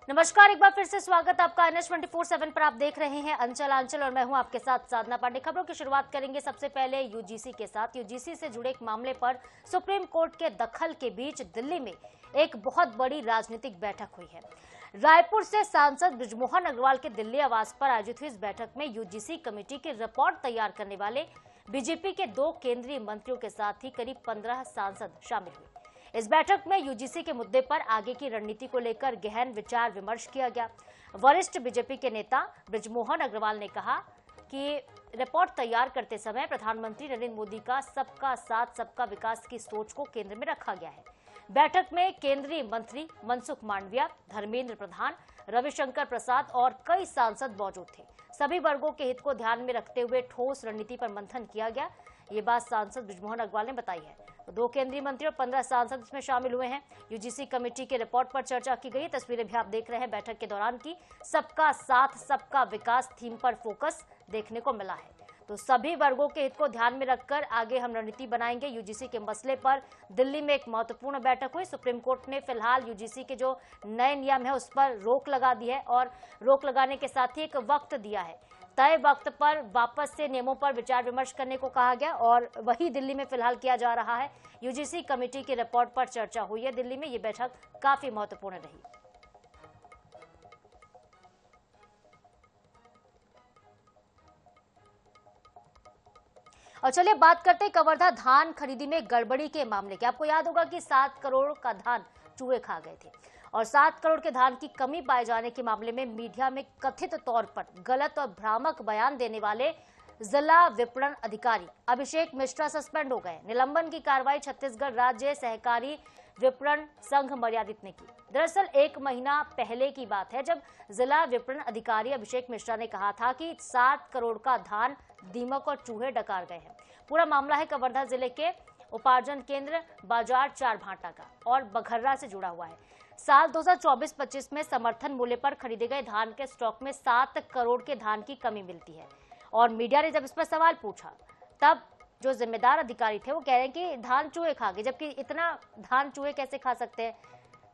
नमस्कार, एक बार फिर से स्वागत आपका NH24/7 पर। आप देख रहे हैं अंचल आंचल और मैं हूं आपके साथ साधना पांडे। खबरों की शुरुआत करेंगे सबसे पहले यूजीसी के साथ। यूजीसी से जुड़े एक मामले पर सुप्रीम कोर्ट के दखल के बीच दिल्ली में एक बहुत बड़ी राजनीतिक बैठक हुई है। रायपुर से सांसद बृजमोहन अग्रवाल के दिल्ली आवास पर आयोजित हुई इस बैठक में यूजीसी कमेटी की रिपोर्ट तैयार करने वाले बीजेपी के 2 केंद्रीय मंत्रियों के साथ ही करीब 15 सांसद शामिल हुए। इस बैठक में यूजीसी के मुद्दे पर आगे की रणनीति को लेकर गहन विचार विमर्श किया गया। वरिष्ठ बीजेपी के नेता बृजमोहन अग्रवाल ने कहा कि रिपोर्ट तैयार करते समय प्रधानमंत्री नरेंद्र मोदी का सबका साथ सबका विकास की सोच को केंद्र में रखा गया है। बैठक में केंद्रीय मंत्री मनसुख मांडविया, धर्मेंद्र प्रधान, रविशंकर प्रसाद और कई सांसद मौजूद थे। सभी वर्गों के हित को ध्यान में रखते हुए ठोस रणनीति पर मंथन किया गया, ये बात सांसद बृजमोहन अग्रवाल ने बताई है। 2 केंद्रीय मंत्री और 15 सांसद इसमें शामिल हुए हैं। यूजीसी कमेटी के रिपोर्ट पर चर्चा की गई। तस्वीरें भी आप देख रहे हैं बैठक के दौरान की। सबका साथ सबका विकास थीम पर फोकस देखने को मिला है। तो सभी वर्गों के हित को ध्यान में रखकर आगे हम रणनीति बनाएंगे। यूजीसी के मसले पर दिल्ली में एक महत्वपूर्ण बैठक हुई। सुप्रीम कोर्ट ने फिलहाल यूजीसी के जो नए नियम है उस पर रोक लगा दी है और रोक लगाने के साथ ही एक वक्त दिया है। तय वक्त पर वापस से नियमों पर विचार विमर्श करने को कहा गया और वही दिल्ली में फिलहाल किया जा रहा है। यूजीसी कमेटी की रिपोर्ट पर चर्चा हुई है दिल्ली में। ये बैठक काफी महत्वपूर्ण रही। और चलिए बात करते हैं कवर्धा धान खरीदी में गड़बड़ी के मामले की। आपको याद होगा कि 7 करोड़ का धान चूहे खा गए थे और 7 करोड़ के धान की कमी पाए जाने के मामले में मीडिया में कथित तौर पर गलत और भ्रामक बयान देने वाले जिला विपणन अधिकारी अभिषेक मिश्रा सस्पेंड हो गए। निलंबन की कार्रवाई छत्तीसगढ़ राज्य सहकारी विपणन संघ मर्यादित ने की। दरअसल 1 महीना पहले की बात है जब जिला विपणन अधिकारी अभिषेक मिश्रा ने कहा था कि 7 करोड़ का धान दीमक और चूहे डकार गए हैं। पूरा मामला है कवर्धा जिले के उपार्जन केंद्र बाजार 4 भाटा का और बघर्रा से जुड़ा हुआ है। साल 2024-25 में समर्थन मूल्य पर खरीदे गए धान के स्टॉक में 7 करोड़ के धान की कमी मिलती है और मीडिया ने जब इस पर सवाल पूछा तब जो जिम्मेदार अधिकारी थे वो कह रहे हैं कि धान चूहे खा गए, जबकि इतना धान चूहे कैसे खा सकते हैं।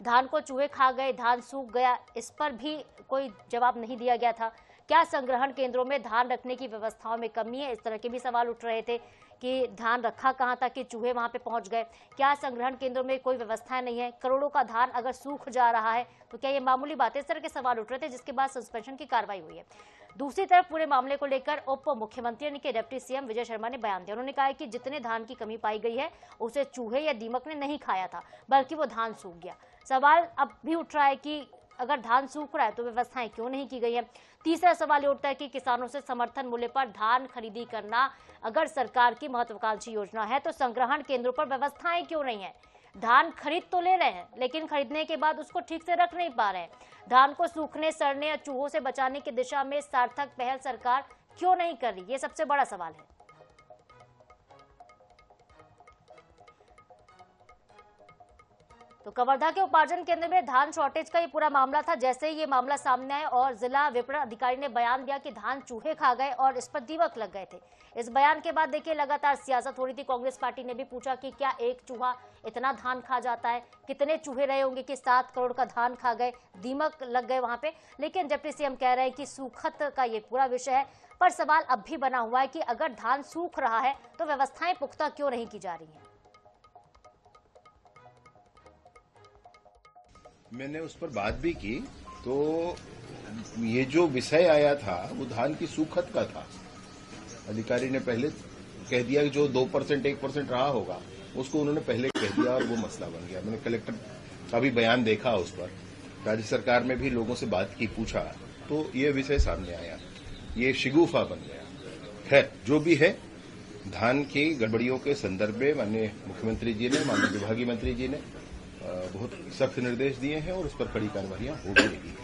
धान को चूहे खा गए, धान सूख गया, इस पर भी कोई जवाब नहीं दिया गया था। क्या संग्रहण केंद्रों में धान रखने की व्यवस्थाओं में कमी है, इस तरह के भी सवाल उठ रहे थे कि धान रखा कहाँ था कि चूहे वहां पे पहुंच गए। क्या संग्रहण केंद्रों में कोई व्यवस्था नहीं है? करोड़ों का धान अगर सूख जा रहा है तो क्या ये मामूली बात है? इस तरह के सवाल उठ रहे थे, जिसके बाद सस्पेंशन की कार्रवाई हुई है। दूसरी तरफ पूरे मामले को लेकर उप मुख्यमंत्री यानी कि डिप्टी सीएम विजय शर्मा ने बयान दिया। उन्होंने कहा कि जितने धान की कमी पाई गई है उसे चूहे या दीमक ने नहीं खाया था, बल्कि वो धान सूख गया। सवाल अब भी उठ रहा है कि अगर धान सूख रहा है तो व्यवस्थाएं क्यों नहीं की गई है। तीसरा सवाल ये उठता है कि किसानों से समर्थन मूल्य पर धान खरीदी करना अगर सरकार की महत्वाकांक्षी योजना है तो संग्रहण केंद्रों पर व्यवस्थाएं क्यों नहीं है। धान खरीद तो ले रहे हैं लेकिन खरीदने के बाद उसको ठीक से रख नहीं पा रहे हैं। धान को सूखने, सड़ने या चूहों से बचाने की दिशा में सार्थक पहल सरकार क्यों नहीं कर रही, ये सबसे बड़ा सवाल है। तो कवर्धा के उपार्जन केंद्र में धान शॉर्टेज का ये पूरा मामला था। जैसे ही ये मामला सामने आया और जिला विपणन अधिकारी ने बयान दिया कि धान चूहे खा गए और इस पर दीमक लग गए थे। इस बयान के बाद देखिए लगातार सियासत हो रही थी। कांग्रेस पार्टी ने भी पूछा कि क्या एक चूहा इतना धान खा जाता है, कितने चूहे रहे होंगे कि 7 करोड़ का धान खा गए, दीमक लग गए वहां पे। लेकिन डिप्टी सीएम कह रहे हैं कि सूखत का ये पूरा विषय है, पर सवाल अब भी बना हुआ है कि अगर धान सूख रहा है तो व्यवस्थाएं पुख्ता क्यों नहीं की जा रही है। मैंने उस पर बात भी की तो ये जो विषय आया था वो धान की सूखत का था। अधिकारी ने पहले कह दिया कि जो 2% 1% रहा होगा उसको उन्होंने पहले कह दिया और वो मसला बन गया। मैंने कलेक्टर का भी बयान देखा, उस पर राज्य सरकार में भी लोगों से बात की, पूछा तो ये विषय सामने आया, ये शिगुफा बन गया। खैर जो भी है, धान की गड़बड़ियों के संदर्भ में माननीय मुख्यमंत्री जी ने, माननीय विभागीय मंत्री जी ने बहुत सख्त निर्देश दिए हैं और उस पर कड़ी कार्रवाइयां हो भी रही है।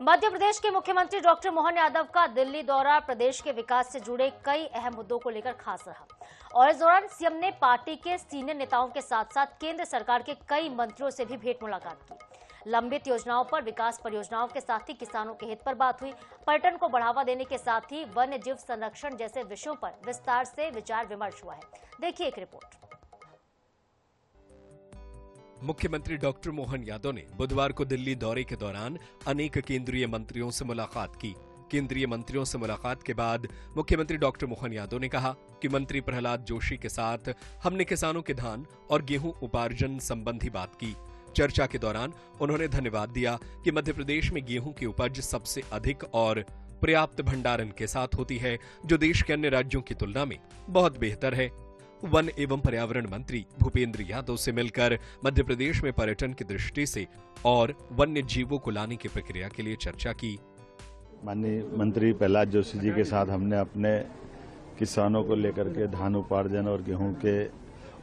मध्य प्रदेश के मुख्यमंत्री डॉक्टर मोहन यादव का दिल्ली दौरा प्रदेश के विकास से जुड़े कई अहम मुद्दों को लेकर खास रहा और इस दौरान सीएम ने पार्टी के सीनियर नेताओं के साथ साथ केंद्र सरकार के कई मंत्रियों से भी भेंट मुलाकात की। लंबित योजनाओं पर, विकास परियोजनाओं के साथ ही किसानों के हित पर बात हुई। पर्यटन को बढ़ावा देने के साथ ही वन्य जीव संरक्षण जैसे विषयों पर विस्तार से विचार विमर्श हुआ है। देखिए एक रिपोर्ट। मुख्यमंत्री डॉक्टर मोहन यादव ने बुधवार को दिल्ली दौरे के दौरान अनेक केंद्रीय मंत्रियों से मुलाकात की। केंद्रीय मंत्रियों से मुलाकात के बाद मुख्यमंत्री डॉक्टर मोहन यादव ने कहा कि मंत्री प्रहलाद जोशी के साथ हमने किसानों के धान और गेहूं उपार्जन संबंधी बात की। चर्चा के दौरान उन्होंने धन्यवाद दिया कि मध्य प्रदेश में गेहूं की उपज सबसे अधिक और पर्याप्त भंडारण के साथ होती है, जो देश के अन्य राज्यों की तुलना में बहुत बेहतर है। वन एवं पर्यावरण मंत्री भूपेंद्र यादव से मिलकर मध्य प्रदेश में पर्यटन की दृष्टि से और वन्य जीवों को लाने की प्रक्रिया के लिए चर्चा की। माननीय मंत्री प्रहलाद जोशी जी के साथ हमने अपने किसानों को लेकर के धान उपार्जन और गेहूं के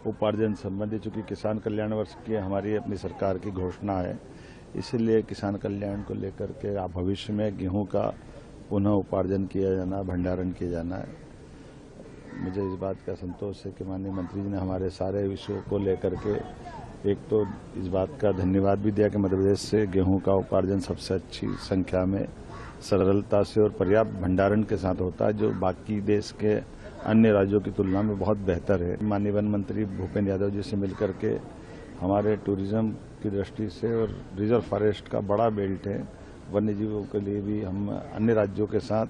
उपार्जन संबंधी, चूंकि किसान कल्याण वर्ष की हमारी अपनी सरकार की घोषणा है, इसलिए किसान कल्याण को लेकर के भविष्य में गेहूं का पुनः उपार्जन किया जाना, भंडारण किया जाना है। मुझे इस बात का संतोष है कि माननीय मंत्री जी ने हमारे सारे विषयों को लेकर के एक तो इस बात का धन्यवाद भी दिया कि मध्य प्रदेश से गेहूं का उपार्जन सबसे अच्छी संख्या में, सरलता से और पर्याप्त भंडारण के साथ होता है, जो बाकी देश के अन्य राज्यों की तुलना में बहुत बेहतर है। माननीय वन मंत्री भूपेंद्र यादव जी से मिलकर के हमारे टूरिज्म की दृष्टि से और रिजर्व फॉरेस्ट का बड़ा बेल्ट है, वन्य जीवों के लिए भी हम अन्य राज्यों के साथ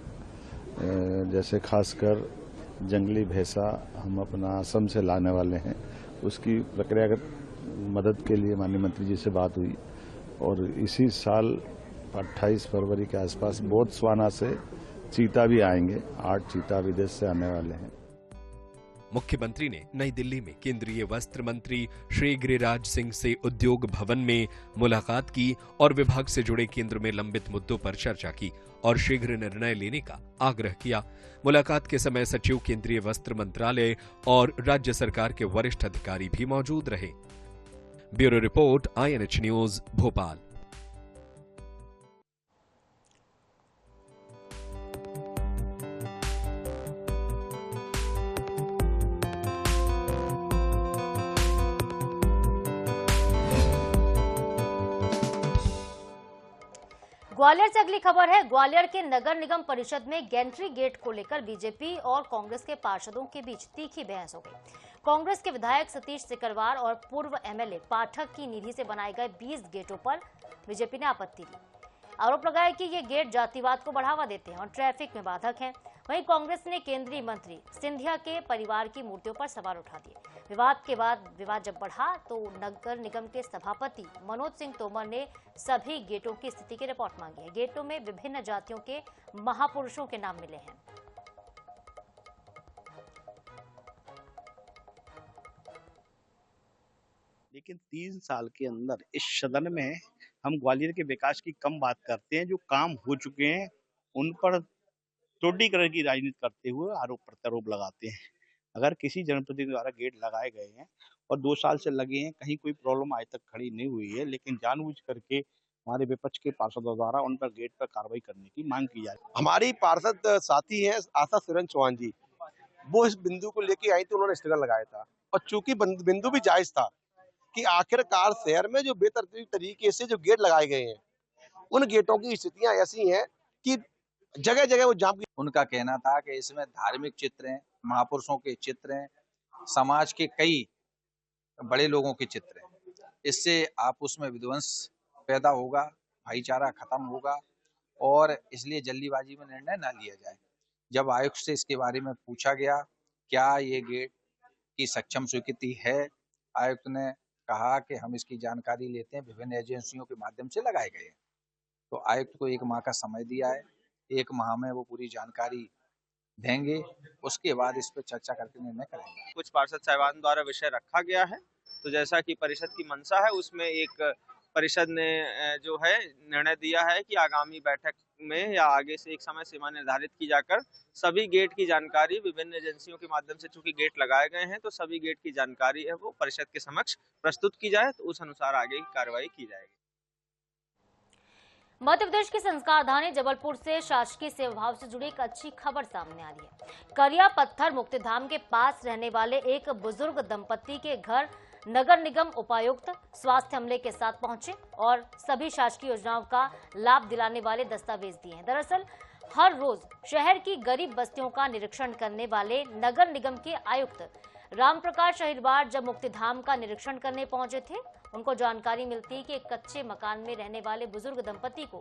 जैसे खासकर जंगली भैंसा हम अपना असम से लाने वाले हैं, उसकी प्रक्रियागत मदद के लिए माननीय मंत्री जी से बात हुई। और इसी साल 28 फरवरी के आसपास बोत्सवाना से चीता भी आएंगे, 8 चीता विदेश से आने वाले हैं। मुख्यमंत्री ने नई दिल्ली में केंद्रीय वस्त्र मंत्री श्री गिरिराज सिंह से उद्योग भवन में मुलाकात की और विभाग से जुड़े केंद्र में लंबित मुद्दों पर चर्चा की और शीघ्र निर्णय लेने का आग्रह किया। मुलाकात के समय सचिव केंद्रीय वस्त्र मंत्रालय और राज्य सरकार के वरिष्ठ अधिकारी भी मौजूद रहे। Bureau report, INH news, Bhopal. Gwalior से अगली खबर है। ग्वालियर के नगर निगम परिषद में गेंट्री गेट को लेकर बीजेपी और कांग्रेस के पार्षदों के बीच तीखी बहस हो गई। कांग्रेस के विधायक सतीश सिकरवार और पूर्व MLA पाठक की निधि से बनाए गए 20 गेटों पर बीजेपी ने आपत्ति दी। आरोप लगाया कि ये गेट जातिवाद को बढ़ावा देते हैं और ट्रैफिक में बाधक हैं। वहीं कांग्रेस ने केंद्रीय मंत्री सिंधिया के परिवार की मूर्तियों पर सवाल उठा दिए। विवाद के बाद विवाद जब बढ़ा तो नगर निगम के सभापति मनोज सिंह तोमर ने सभी गेटों की स्थिति की रिपोर्ट मांगी है। गेटों में विभिन्न जातियों के महापुरुषों के नाम मिले हैं। लेकिन 3 साल के अंदर इस सदन में हम ग्वालियर के विकास की कम बात करते हैं। जो काम हो चुके हैं उन पर तुष्टीकरण की राजनीति करते हुए आरोप प्रत्यारोप लगाते हैं। अगर किसी जनप्रतिनिधि द्वारा गेट लगाए गए हैं और 2 साल से लगे हैं, कहीं कोई प्रॉब्लम आज तक खड़ी नहीं हुई है, लेकिन जानबूझ करके हमारे विपक्ष के पार्षदों द्वारा उन पर गेट पर कार्रवाई करने की मांग की जाए। हमारी पार्षद साथी है आशा सुरन चौहान जी, वो इस बिंदु को लेके आई तो उन्होंने स्टिकर लगाया था और चूंकि बिंदु भी जायज था कि आखिरकार शहर में जो बेतरतीब तरीके से जो गेट लगाए गए हैं, उन गेटों की स्थितियां ऐसी हैं कि जगह जगह वो जाम। उनका कहना था कि इसमें धार्मिक चित्र हैं, महापुरुषों के चित्र हैं, समाज के कई बड़े लोगों के चित्र हैं। इससे आप उसमें विध्वंस पैदा होगा, भाईचारा खत्म होगा और इसलिए जल्दीबाजी में निर्णय ना लिया जाए। जब आयुक्त से इसके बारे में पूछा गया क्या ये गेट की सक्षम स्वीकृति है, आयुक्त ने कहा कि हम इसकी जानकारी लेते हैं, विभिन्न एजेंसियों के माध्यम से लगाए गए हैं। तो आयुक्त को 1 माह का समय दिया है, 1 माह में वो पूरी जानकारी देंगे, उसके बाद इस पर चर्चा करके निर्णय करेंगे। कुछ पार्षद साहिबान द्वारा विषय रखा गया है, तो जैसा कि परिषद की मंशा है उसमें एक परिषद ने जो है निर्णय दिया है कि आगामी बैठक में या आगे से एक समय सीमा निर्धारित की जाकर सभी गेट की जानकारी विभिन्न एजेंसियों के माध्यम से, चूंकि गेट लगाए गए हैं तो सभी गेट की जानकारी है वो परिषद के समक्ष प्रस्तुत की जाए, तो उस अनुसार आगे की कार्रवाई की जाएगी। मध्य प्रदेश की संस्कार धानी जबलपुर से शासकीय सेवा भाव से जुड़ी एक अच्छी खबर सामने आ रही है। करिया पत्थर मुक्तिधाम के पास रहने वाले एक बुजुर्ग दंपति के घर नगर निगम उपायुक्त स्वास्थ्य अमले के साथ पहुंचे और सभी शासकीय योजनाओं का लाभ दिलाने वाले दस्तावेज दिए हैं। दरअसल हर रोज शहर की गरीब बस्तियों का निरीक्षण करने वाले नगर निगम के आयुक्त रामप्रकाश अहिरवार जब मुक्तिधाम का निरीक्षण करने पहुंचे थे, उनको जानकारी मिलती कि एक कच्चे मकान में रहने वाले बुजुर्ग दंपति को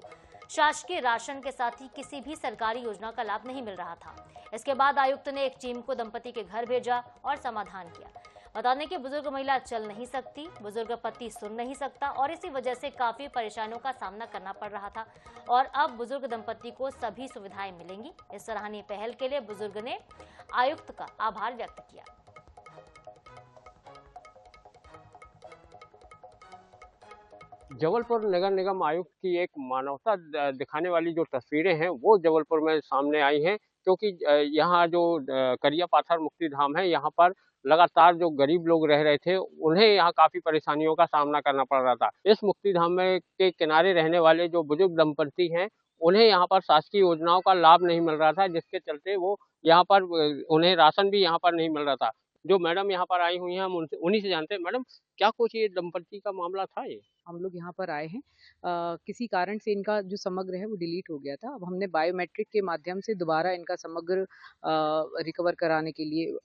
शासकीय राशन के साथ ही किसी भी सरकारी योजना का लाभ नहीं मिल रहा था। इसके बाद आयुक्त ने एक टीम को दंपति के घर भेजा और समाधान किया। बता दें कि बुजुर्ग महिला चल नहीं सकती, बुजुर्ग पति सुन नहीं सकता और इसी वजह से काफी परेशानियों का सामना करना पड़ रहा था और अब बुजुर्ग दंपति को सभी सुविधाएं मिलेंगी। इस सराहनीय पहल के लिए बुजुर्ग ने आयुक्त का आभार व्यक्त किया। जबलपुर नगर निगम आयुक्त की एक मानवता दिखाने वाली जो तस्वीरें हैं वो जबलपुर में सामने आई हैं, क्योंकि यहाँ जो करिया पाथर मुक्तिधाम है, यहाँ पर लगातार जो गरीब लोग रह रहे थे उन्हें यहाँ काफी परेशानियों का सामना करना पड़ रहा था। इस मुक्तिधाम में के किनारे रहने वाले जो बुजुर्ग दंपति हैं उन्हें यहाँ पर शासकीय योजनाओं का लाभ नहीं मिल रहा था, जिसके चलते वो यहाँ पर उन्हें राशन भी यहाँ पर नहीं मिल रहा था। जो मैडम यहाँ पर आई हुई हैं हम उन्हीं से जानते हैं। मैडम, क्या कुछ ये दंपति का मामला था? ये हम लोग यहाँ पर आए हैं, किसी कारण से इनका जो समग्र है वो डिलीट हो गया था। अब हमने बायोमेट्रिक के माध्यम से दोबारा इनका समग्र रिकवर कराने के लिए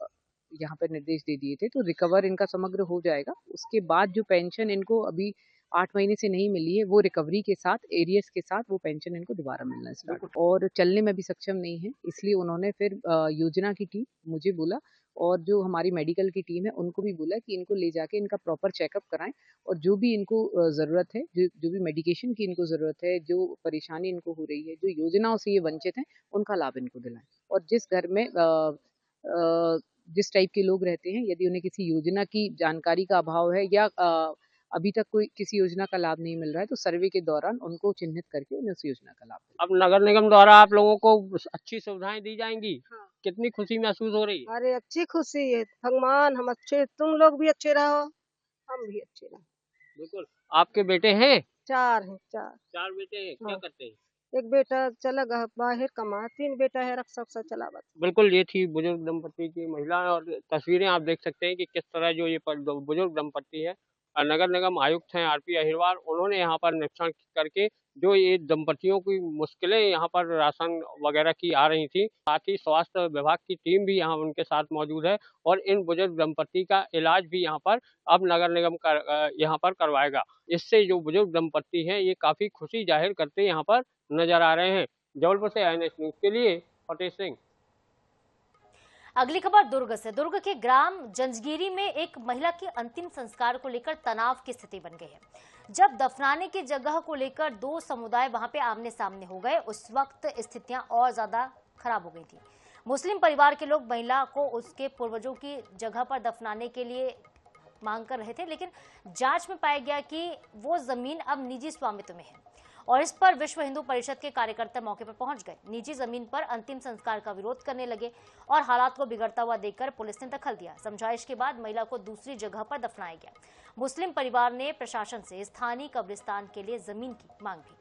यहाँ पर निर्देश दे दिए थे, तो रिकवर इनका समग्र हो जाएगा। उसके बाद जो पेंशन इनको अभी 8 महीने से नहीं मिली है, वो रिकवरी के साथ एरियर्स के साथ वो पेंशन इनको दोबारा मिलना स्टार्ट। और चलने में भी सक्षम नहीं है, इसलिए उन्होंने फिर योजना की टीम मुझे बोला और जो हमारी मेडिकल की टीम है उनको भी बोला कि इनको ले जाके इनका प्रॉपर चेकअप कराएं और जो भी इनको ज़रूरत है, जो भी मेडिकेशन की इनको ज़रूरत है, जो परेशानी इनको हो रही है, जो योजनाओं से ये वंचित हैं, उनका लाभ इनको दिलाएं। और जिस घर में जिस टाइप के लोग रहते हैं, यदि उन्हें किसी योजना की जानकारी का अभाव है या अभी तक कोई किसी योजना का लाभ नहीं मिल रहा है, तो सर्वे के दौरान उनको चिन्हित करके उन्हें उस योजना का लाभ दें। अब नगर निगम द्वारा आप लोगों को अच्छी सुविधाएं दी जाएंगी। हाँ। कितनी खुशी महसूस हो रही है? अरे अच्छी खुशी है, भगवान हम अच्छे, तुम लोग भी अच्छे रहो, हम भी अच्छे रहो। बिल्कुल। आपके बेटे हैं? 4 हैं। 4 बेटे हैं। हाँ। क्या करते हैं? एक बेटा चला गया बाहर कमा, 3 बेटा है रक्षा चला बस। बिल्कुल, ये थी बुजुर्ग दंपति की महिला और तस्वीरें आप देख सकते हैं कि किस तरह जो ये बुजुर्ग दंपति है, नगर निगम आयुक्त हैं आरपी अहिरवार, उन्होंने यहाँ पर निरीक्षण करके जो ये दंपतियों की मुश्किलें यहाँ पर राशन वगैरह की आ रही थी, साथ ही स्वास्थ्य विभाग की टीम भी यहाँ उनके साथ मौजूद है और इन बुजुर्ग दंपति का इलाज भी यहाँ पर अब नगर निगम यहाँ पर करवाएगा। इससे जो बुजुर्ग दंपति हैं ये काफी खुशी जाहिर करते यहाँ पर नजर आ रहे हैं। जबलपुर से INS न्यूज के लिए फतेह सिंह। अगली खबर दुर्ग से। दुर्ग के ग्राम जंजगिरी में एक महिला के अंतिम संस्कार को लेकर तनाव की स्थिति बन गई है। जब दफनाने की जगह को लेकर 2 समुदाय वहां पे आमने सामने हो गए, उस वक्त स्थितियां और ज्यादा खराब हो गई थी। मुस्लिम परिवार के लोग महिला को उसके पूर्वजों की जगह पर दफनाने के लिए मांग कर रहे थे, लेकिन जांच में पाया गया कि वो जमीन अब निजी स्वामित्व में है और इस पर विश्व हिंदू परिषद के कार्यकर्ता मौके पर पहुंच गए। निजी जमीन पर अंतिम संस्कार का विरोध करने लगे और हालात को बिगड़ता हुआ देखकर पुलिस ने दखल दिया। समझाइश के बाद महिला को दूसरी जगह पर दफनाया गया। मुस्लिम परिवार ने प्रशासन से स्थानीय कब्रिस्तान के लिए जमीन की मांग भी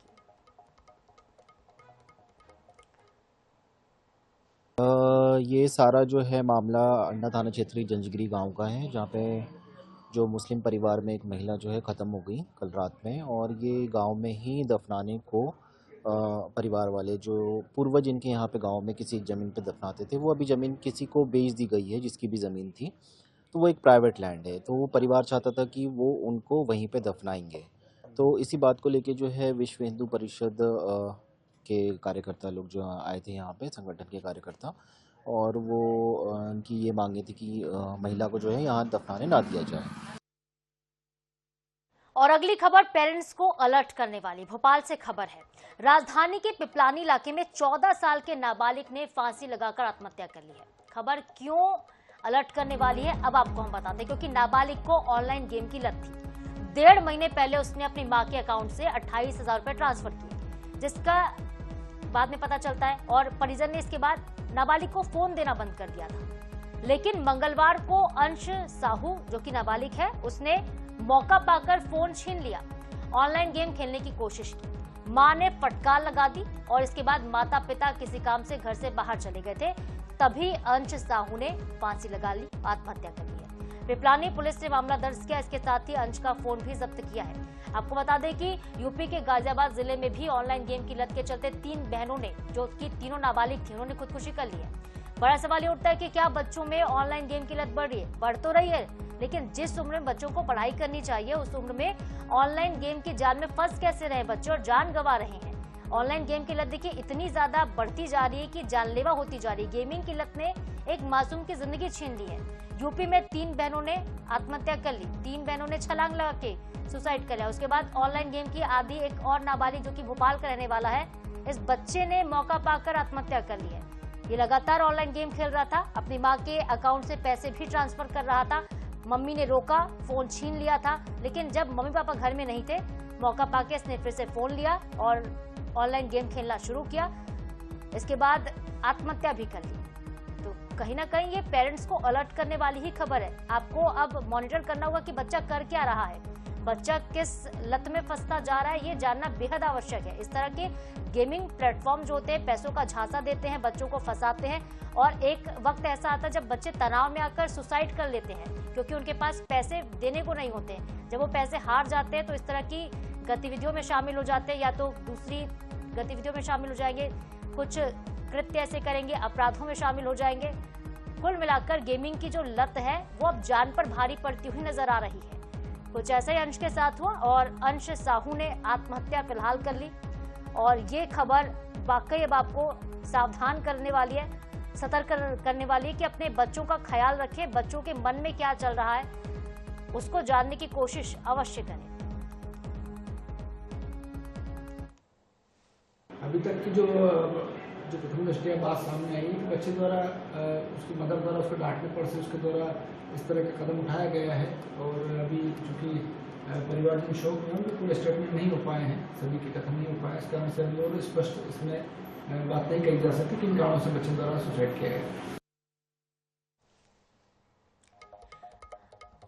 की। ये सारा जो है मामला अंडा थाना क्षेत्र जंजगिरी गांव का है, जहाँ पे जो मुस्लिम परिवार में एक महिला जो है ख़त्म हो गई कल रात में, और ये गांव में ही दफनाने को परिवार वाले जो पूर्वज इनके यहाँ पे गांव में किसी ज़मीन पे दफनाते थे, वो अभी ज़मीन किसी को बेच दी गई है जिसकी भी ज़मीन थी, तो वो एक प्राइवेट लैंड है, तो वो परिवार चाहता था कि वो उनको वहीं पे दफनाएंगे। तो इसी बात को लेके जो है विश्व हिंदू परिषद के कार्यकर्ता लोग जो आए थे यहाँ पे, संगठन के कार्यकर्ता, और वो उनकी ये मांगे थी कि महिला को जो है यहाँ दफनाने ना दिया जाए। और अगली खबर पेरेंट्स को अलर्ट करने वाली। भोपाल से खबर है। राजधानी के पिपलानी इलाके में 14 साल के नाबालिग ने फांसी लगाकर आत्महत्या कर ली है। खबर क्यों अलर्ट करने वाली है अब आपको हम बताते हैं, क्योंकि नाबालिग को ऑनलाइन गेम की लत थी। 1.5 महीने पहले उसने अपनी मां के अकाउंट से 28,000 रुपए ट्रांसफर किए, जिसका बाद में पता चलता है और परिजन ने इसके बाद नाबालिग को फोन देना बंद कर दिया था। लेकिन मंगलवार को अंश साहू जो कि नाबालिग है, उसने मौका पाकर फोन छीन लिया, ऑनलाइन गेम खेलने की कोशिश की। मां ने फटकार लगा दी और इसके बाद माता पिता किसी काम से घर से बाहर चले गए थे। तभी अंश साहू ने फांसी लगा ली, आत्महत्या कर ली है। पिपलानी पुलिस ने मामला दर्ज किया। इसके साथ ही अंश का फोन भी जब्त किया है। आपको बता दें कि यूपी के गाजियाबाद जिले में भी ऑनलाइन गेम की लत के चलते 3 बहनों ने, जो कि तीनों नाबालिग थी, उन्होंने खुदकुशी कर ली है। बड़ा सवाल ये उठता है कि क्या बच्चों में ऑनलाइन गेम की लत बढ़ रही है? बढ़ तो रही है, लेकिन जिस उम्र में बच्चों को पढ़ाई करनी चाहिए उस उम्र में ऑनलाइन गेम की जाल में फंस कैसे रहे बच्चे और जान गंवा रहे हैं। ऑनलाइन गेम की लत देखिए इतनी ज्यादा बढ़ती जा रही है कि जानलेवा होती जा रही है। गेमिंग की लत ने एक मासूम की जिंदगी छीन ली है। यूपी में 3 बहनों ने आत्महत्या कर ली, 3 बहनों ने छलांग लगा के सुसाइड कर लिया। उसके बाद ऑनलाइन गेम की आदी एक और नाबालिग जो कि भोपाल का रहने वाला है, इस बच्चे ने मौका पाकर आत्महत्या कर ली है। ये लगातार ऑनलाइन गेम खेल रहा था, अपनी मां के अकाउंट से पैसे भी ट्रांसफर कर रहा था। मम्मी ने रोका, फोन छीन लिया था, लेकिन जब मम्मी पापा घर में नहीं थे, मौका पाके इसने फिर से फोन लिया और ऑनलाइन गेम खेलना शुरू किया। इसके बाद आत्महत्या भी कर ली। तो कहीं ना कहीं ये पेरेंट्स को अलर्ट करने वाली ही खबर है। आपको अब मॉनिटर करना होगा कि बच्चा कर क्या रहा है, बच्चा किस लत में फंसता जा रहा है, ये जानना बेहद आवश्यक है। इस तरह के गेमिंग प्लेटफॉर्म जो होते हैं पैसों का झांसा देते हैं, बच्चों को फंसाते हैं और एक वक्त ऐसा आता है जब बच्चे तनाव में आकर सुसाइड कर लेते हैं क्योंकि उनके पास पैसे देने को नहीं होते हैं। जब वो पैसे हार जाते हैं तो इस तरह की गतिविधियों में शामिल हो जाते हैं या तो दूसरी गतिविधियों में शामिल हो जाएंगे, कुछ कृत्य ऐसे करेंगे, अपराधों में शामिल हो जाएंगे। कुल मिलाकर गेमिंग की जो लत है वो अब जान पर भारी पड़ती हुई नजर आ रही है। कुछ ऐसा ही अंश के साथ हुआ और अंश साहू ने आत्महत्या फिलहाल कर ली और ये खबर वाकई अब आपको सावधान करने वाली है, सतर्क करने वाली है कि अपने बच्चों का ख्याल रखें, बच्चों के मन में क्या चल रहा है उसको जानने की कोशिश अवश्य करें। अभी तक की जो प्रथम दृष्टया बात सामने आई है, बच्चे द्वारा उसकी मदर द्वारा उसको डांटने पर से उसके द्वारा इस तरह का कदम उठाया गया है और अभी चूंकि परिवारजन शोक में उनके पूरे स्टेटमेंट नहीं हो पाए हैं, सभी के कथन नहीं हो पाए, इस कारण से अभी और स्पष्ट इसमें बात नहीं कही जा सकती किन कारणों से बच्चे द्वारा सुसाइड किया गया।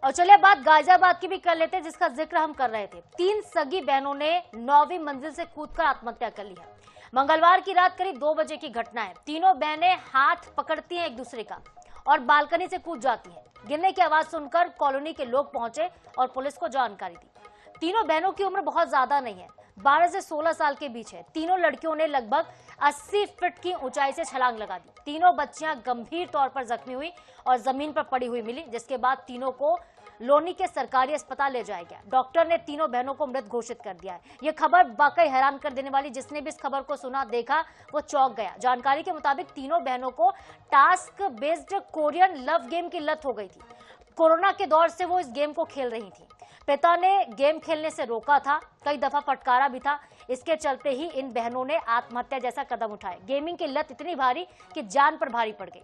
और चलिए बात गाजियाबाद की भी कर लेते हैं जिसका जिक्र हम कर रहे थे। 3 सगी बहनों ने 9वीं मंजिल से कूदकर आत्महत्या कर ली है। मंगलवार की रात करीब 2 बजे की घटना है। तीनों बहनें हाथ पकड़ती हैं एक दूसरे का और बालकनी से कूद जाती हैं। गिरने की आवाज सुनकर कॉलोनी के लोग पहुंचे और पुलिस को जानकारी दी। तीनों बहनों की उम्र बहुत ज्यादा नहीं है, 12 से 16 साल के बीच है। तीनों लड़कियों ने लगभग 80 फीट की ऊंचाई से छलांग लगा दी। तीनों बच्चियां गंभीर तौर पर जख्मी हुई और जमीन पर पड़ी हुई मिली, जिसके बाद तीनों को लोनी के सरकारी अस्पताल ले जाया गया। डॉक्टर ने तीनों बहनों को मृत घोषित कर दिया है। यह खबर वाकई हैरान कर देने वाली, जिसने भी इस खबर को सुना देखा वो चौंक गया। जानकारी के मुताबिक तीनों बहनों को task based Korean love game की लत हो गई थी। कोरोना के दौर से वो इस गेम को खेल रही थी। पिता ने गेम खेलने से रोका था, कई दफा फटकारा भी था। इसके चलते ही इन बहनों ने आत्महत्या जैसा कदम उठाया। गेमिंग की लत इतनी भारी कि जान पर भारी पड़ गई।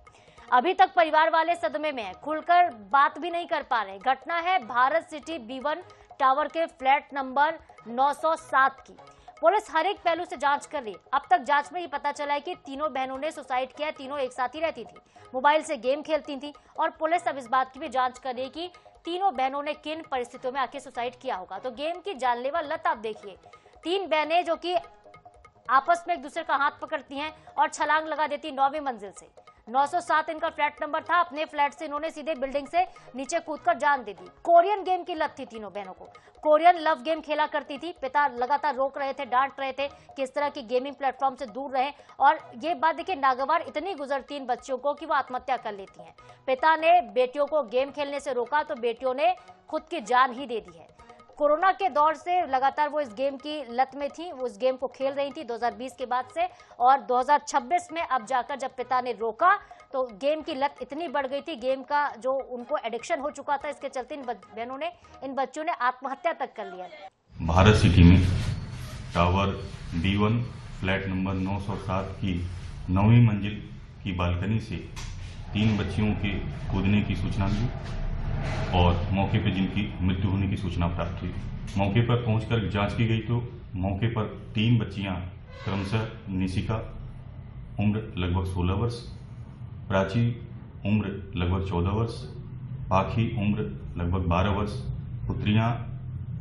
अभी तक परिवार वाले सदमे में हैं, खुलकर बात भी नहीं कर पा रहे। घटना है भारत सिटी B1 टावर के फ्लैट नंबर 907 की। पुलिस हर एक पहलू से जांच कर रही है। अब तक जांच में ये पता चला है कि तीनों बहनों ने सुसाइड किया। तीनों एक साथ ही रहती थी, मोबाइल से गेम खेलती थी और पुलिस अब इस बात की भी जांच कर रही है कि तीनों बहनों ने किन परिस्थितियों में आके सुसाइड किया होगा। तो गेम की जानलेवा लत आप देखिए, 3 बहनें जो कि आपस में एक दूसरे का हाथ पकड़ती हैं और छलांग लगा देती 9वीं मंजिल से। 907 इनका फ्लैट नंबर था। अपने फ्लैट से इन्होंने सीधे बिल्डिंग से नीचे कूदकर जान दे दी। कोरियन गेम की लत थी तीनों बहनों को। कोरियन लव गेम खेला करती थी। पिता लगातार रोक रहे थे, डांट रहे थे कि इस तरह की गेमिंग प्लेटफॉर्म से दूर रहें। और ये बात देखिए नागवार इतनी गुजरती इन बच्चियों को कि वो आत्महत्या कर लेती हैं। पिता ने बेटियों को गेम खेलने से रोका तो बेटियों ने खुद की जान ही दे दी है। कोरोना के दौर से लगातार वो इस गेम की लत में थी, वो इस गेम को खेल रही थी 2020 के बाद से। और 2026 में अब जाकर जब पिता ने रोका तो गेम की लत इतनी बढ़ गई थी, गेम का जो उनको एडिक्शन हो चुका था, इसके चलते इन बच्चों ने आत्महत्या तक कर लिया। भारत सिटी में टावर B1 फ्लैट नंबर 907 की 9वीं मंजिल की बालकनी से 3 बच्चियों के कूदने की सूचना मिली और मौके पर जिनकी मृत्यु होने की सूचना प्राप्त हुई। मौके पर पहुंचकर जांच की गई तो मौके पर 3 बच्चियां क्रमशः निशिका उम्र लगभग 16 वर्ष, प्राची उम्र लगभग 14 वर्ष, पाखी उम्र लगभग 12 वर्ष, पुत्रियां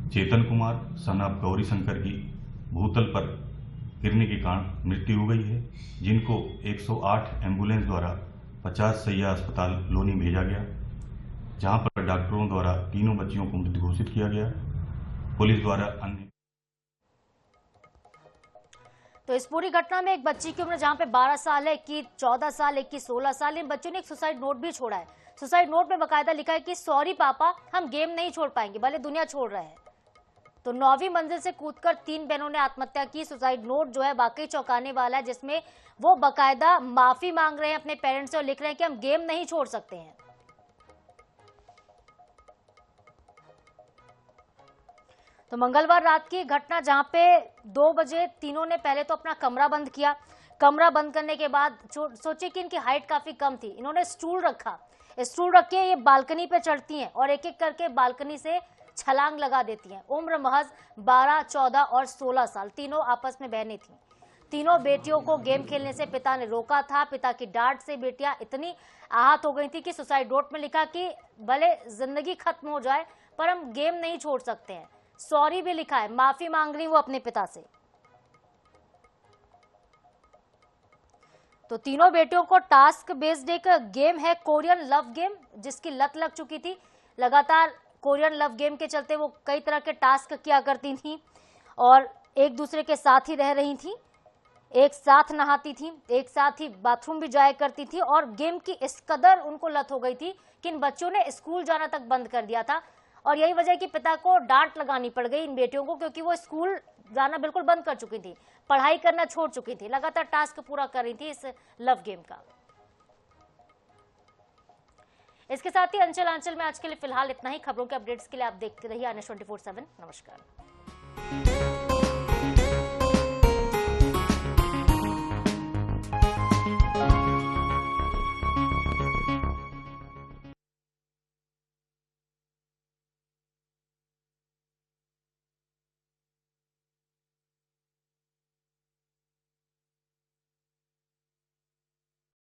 चेतन कुमार सन ऑफ गौरी शंकर की भूतल पर गिरने के कारण मृत्यु हो गई है, जिनको 108 एम्बुलेंस द्वारा 50 शैय्या अस्पताल लोनी भेजा गया, जहां पर डॉक्टरों द्वारा तीनों बच्चियों को मृत घोषित किया गया। पुलिस द्वारा अन्य तो इस पूरी घटना में एक बच्ची की उम्र जहां पे 12 साल है, एक की 14 साल, एक की 16 साल। इन बच्चों ने एक सुसाइड नोट भी छोड़ा है। सुसाइड नोट में बकायदा लिखा है कि सॉरी पापा, हम गेम नहीं छोड़ पाएंगे भले दुनिया छोड़ रहे हैं। तो 9वीं मंजिल से कूदकर 3 बहनों ने आत्महत्या की। सुसाइड नोट जो है वाकई चौंकाने वाला है, जिसमें वो बकायदा माफी मांग रहे हैं अपने पेरेंट्स से और लिख रहे हैं कि हम गेम नहीं छोड़ सकते हैं। तो मंगलवार रात की घटना जहां पे 2 बजे तीनों ने पहले तो अपना कमरा बंद किया। कमरा बंद करने के बाद सोचे कि इनकी हाइट काफी कम थी, इन्होंने स्टूल रखा। स्टूल रख के ये बालकनी पे चढ़ती हैं और एक एक करके बालकनी से छलांग लगा देती हैं। उम्र महज 12, 14 और 16 साल। तीनों आपस में बहनें थीं। तीनों बेटियों को गेम खेलने से पिता ने रोका था। पिता की डांट से बेटियां इतनी आहत हो गई थी कि सुसाइड नोट में लिखा कि भले जिंदगी खत्म हो जाए पर हम गेम नहीं छोड़ सकते हैं। सॉरी भी लिखा है, माफी मांग रही वो अपने पिता से। तो तीनों बेटियों को टास्क बेस्ड एक गेम है कोरियन लव गेम, जिसकी लत लग चुकी थी। लगातार कोरियन लव गेम के चलते वो कई तरह के टास्क किया करती थी और एक दूसरे के साथ ही रह रही थी, एक साथ नहाती थी, एक साथ ही बाथरूम भी जाया करती थी और गेम की इस कदर उनको लत हो गई थी कि इन बच्चों ने स्कूल जाना तक बंद कर दिया था। और यही वजह है कि पिता को डांट लगानी पड़ गई इन बेटियों को, क्योंकि वो स्कूल जाना बिल्कुल बंद कर चुकी थी, पढ़ाई करना छोड़ चुकी थी, लगातार टास्क पूरा कर रही थी इस लव गेम का। इसके साथ ही अंचल में आज के लिए फिलहाल इतना ही। खबरों के अपडेट्स के लिए आप देखते रहिए आने 24/7। नमस्कार।